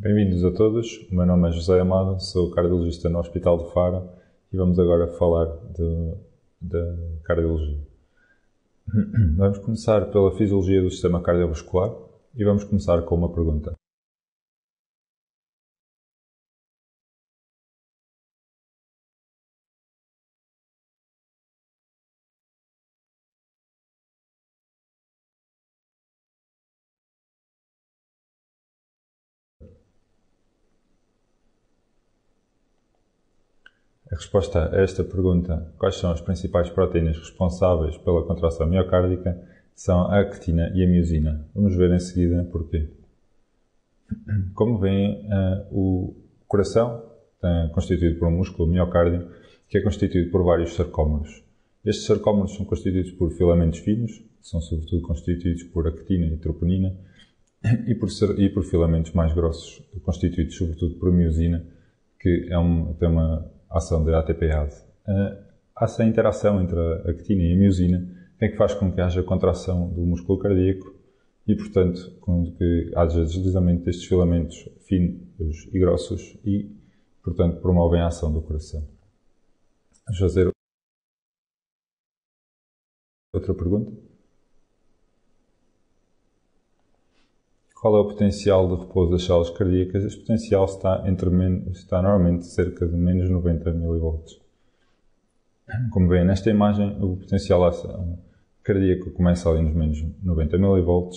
Bem-vindos a todos, o meu nome é José Amado, sou cardiologista no Hospital de Faro e vamos agora falar da cardiologia. Vamos começar pela fisiologia do sistema cardiovascular e vamos começar com uma pergunta. A resposta a esta pergunta, quais são as principais proteínas responsáveis pela contração miocárdica, são a actina e a miosina. Vamos ver em seguida porquê. Como veem, o coração é constituído por um músculo, o miocárdio, que é constituído por vários sarcómeros. Estes sarcómeros são constituídos por filamentos finos, que são sobretudo constituídos por actina e troponina, e por filamentos mais grossos, constituídos sobretudo por miosina, que tem uma ação de ATPase. Essa interação entre a actina e a miosina é que faz com que haja contração do músculo cardíaco e, portanto, com que haja deslizamento destes filamentos finos e grossos e, portanto, promovem a ação do coração. Vamos fazer outra pergunta. Qual é o potencial de repouso das células cardíacas? Este potencial está normalmente cerca de menos 90 mV. Como veem nesta imagem, o potencial de ação cardíaco começa ali nos menos 90 mV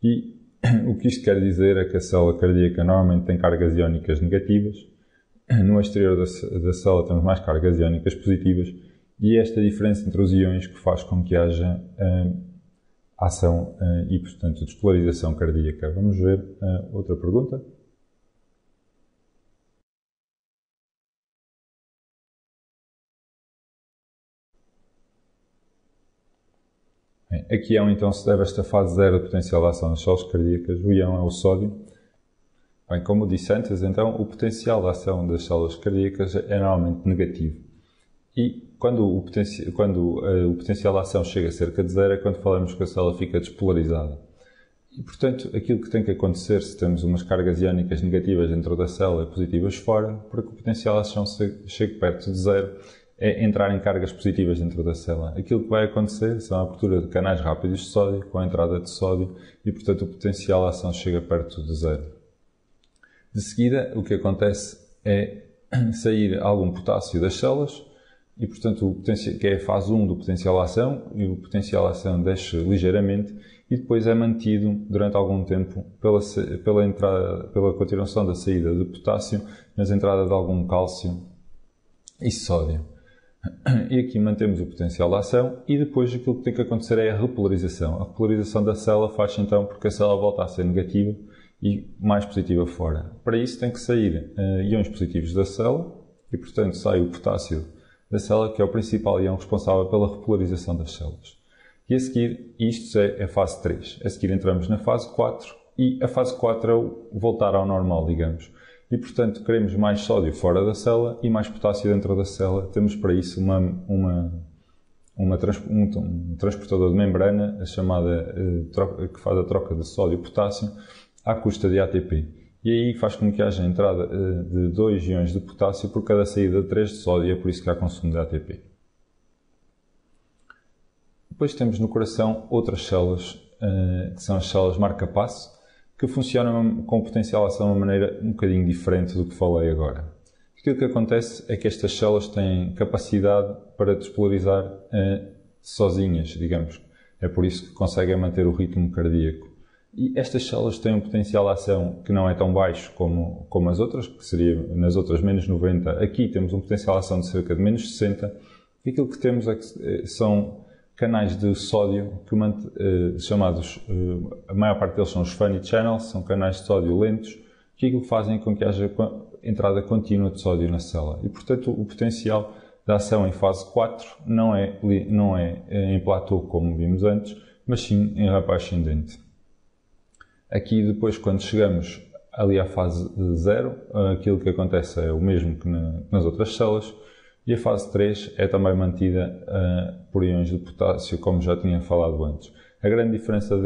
e o que isto quer dizer é que a célula cardíaca normalmente tem cargas iónicas negativas. No exterior da célula temos mais cargas iónicas positivas e é esta diferença entre os íons que faz com que haja ação e, portanto, despolarização cardíaca. Vamos ver outra pergunta. Bem, aqui então se deve a esta fase 0 de potencial de ação das células cardíacas. O íon é o sódio. Bem, como disse antes, então, o potencial de ação das células cardíacas é normalmente negativo. E quando o potencial de ação chega a cerca de 0 é quando falamos que a célula fica despolarizada. E, portanto, aquilo que tem que acontecer se temos umas cargas iónicas negativas dentro da célula e positivas fora, para que o potencial de ação chegue perto de 0, é entrar em cargas positivas dentro da célula. Aquilo que vai acontecer são a abertura de canais rápidos de sódio com a entrada de sódio e, portanto, o potencial de ação chega perto de 0. De seguida, o que acontece é sair algum potássio das células e, portanto, que é a fase 1 do potencial de ação, e o potencial de ação desce ligeiramente e depois é mantido durante algum tempo pela continuação da saída de potássio, mas entrada de algum cálcio e sódio. E aqui mantemos o potencial de ação e depois aquilo que tem que acontecer é a repolarização. A repolarização da célula faz-se então porque a célula volta a ser negativa e mais positiva fora. Para isso tem que sair íons positivos da célula e, portanto, sai o potássio da célula, que é o principal íon responsável pela repolarização das células. E a seguir, isto é a fase 3. A seguir entramos na fase 4 e a fase 4 é o voltar ao normal, digamos. E, portanto, queremos mais sódio fora da célula e mais potássio dentro da célula. Temos para isso um transportador de membrana que faz a troca de sódio e potássio à custa de ATP. E aí faz com que haja entrada de 2 íons de potássio por cada saída de 3 de sódio, é por isso que há consumo de ATP. Depois temos no coração outras células, que são as células marca-passo, que funcionam com potencial de ação de uma maneira um bocadinho diferente do que falei agora. Aquilo que acontece é que estas células têm capacidade para despolarizar sozinhas, digamos. É por isso que conseguem manter o ritmo cardíaco. E estas células têm um potencial de ação que não é tão baixo como as outras, que seria nas outras menos 90. Aqui temos um potencial de ação de cerca de menos 60. E aquilo que temos é que são canais de sódio chamados, a maior parte deles são os funny channels, são canais de sódio lentos, que aquilo fazem com que haja entrada contínua de sódio na célula. E, portanto, o potencial de ação em fase 4 não é em platô, como vimos antes, mas sim em rampa ascendente. Aqui, depois, quando chegamos ali à fase 0, aquilo que acontece é o mesmo que nas outras células, e a fase 3 é também mantida por íons de potássio, como já tinha falado antes. A grande diferença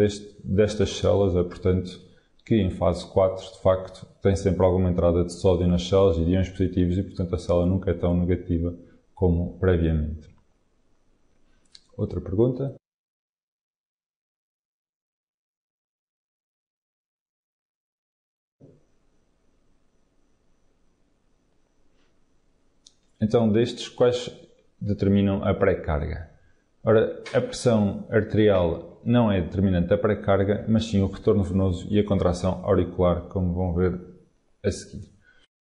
destas células é, portanto, que em fase 4, de facto, tem sempre alguma entrada de sódio nas células e de íons positivos e, portanto, a célula nunca é tão negativa como previamente. Outra pergunta? Então, destes, quais determinam a pré-carga? Ora, a pressão arterial não é determinante da pré-carga, mas sim o retorno venoso e a contração auricular, como vão ver a seguir.